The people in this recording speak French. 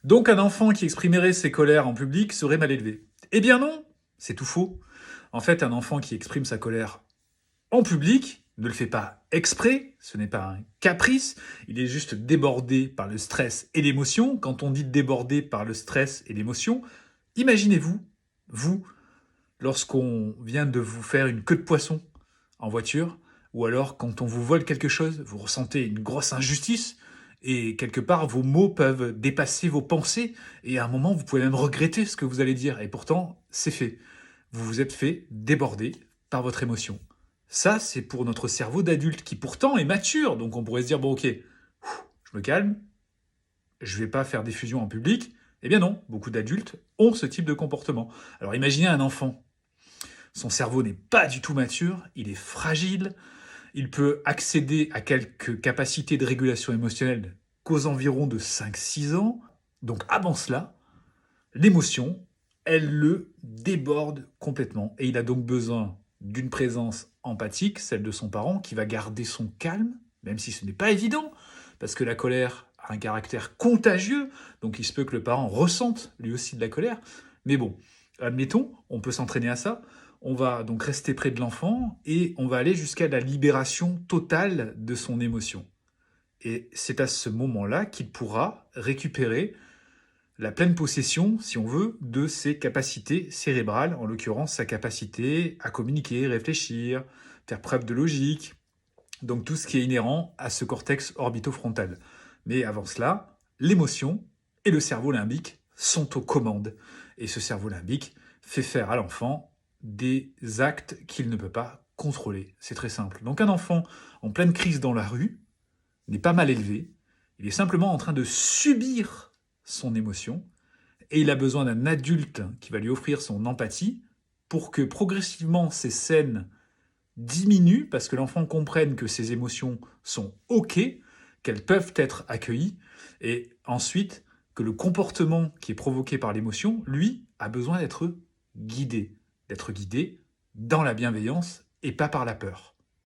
Donc un enfant qui exprimerait ses colères en public serait mal élevé. Eh bien non, c'est tout faux. En fait, un enfant qui exprime sa colère en public ne le fait pas exprès, ce n'est pas un caprice, il est juste débordé par le stress et l'émotion. Quand on dit débordé par le stress et l'émotion, imaginez-vous, vous, lorsqu'on vient de vous faire une queue de poisson en voiture, ou alors quand on vous vole quelque chose, vous ressentez une grosse injustice, et quelque part vos mots peuvent dépasser vos pensées, et à un moment vous pouvez même regretter ce que vous allez dire, et pourtant c'est fait. Vous vous êtes fait déborder par votre émotion. Ça, c'est pour notre cerveau d'adulte qui pourtant est mature, donc on pourrait se dire, bon ok, je me calme, je vais pas faire des fusions en public. Eh bien non, beaucoup d'adultes ont ce type de comportement. Alors imaginez un enfant. Son cerveau n'est pas du tout mature, il est fragile, il peut accéder à quelques capacités de régulation émotionnelle qu'aux environs de 5-6 ans. Donc avant cela, l'émotion, elle le déborde complètement. Et il a donc besoin d'une présence empathique, celle de son parent, qui va garder son calme, même si ce n'est pas évident, parce que la colère a un caractère contagieux, donc il se peut que le parent ressente lui aussi de la colère. Mais bon, admettons, on peut s'entraîner à ça. On va donc rester près de l'enfant et on va aller jusqu'à la libération totale de son émotion. Et c'est à ce moment-là qu'il pourra récupérer la pleine possession, si on veut, de ses capacités cérébrales, en l'occurrence sa capacité à communiquer, réfléchir, faire preuve de logique, donc tout ce qui est inhérent à ce cortex orbitofrontal. Mais avant cela, l'émotion et le cerveau limbique sont aux commandes. Et ce cerveau limbique fait faire à l'enfant des actes qu'il ne peut pas contrôler. C'est très simple. Donc un enfant en pleine crise dans la rue n'est pas mal élevé, il est simplement en train de subir son émotion, et il a besoin d'un adulte qui va lui offrir son empathie pour que progressivement ces scènes diminuent, parce que l'enfant comprenne que ses émotions sont OK, qu'elles peuvent être accueillies, et ensuite que le comportement qui est provoqué par l'émotion, lui, a besoin d'être guidé dans la bienveillance et pas par la peur.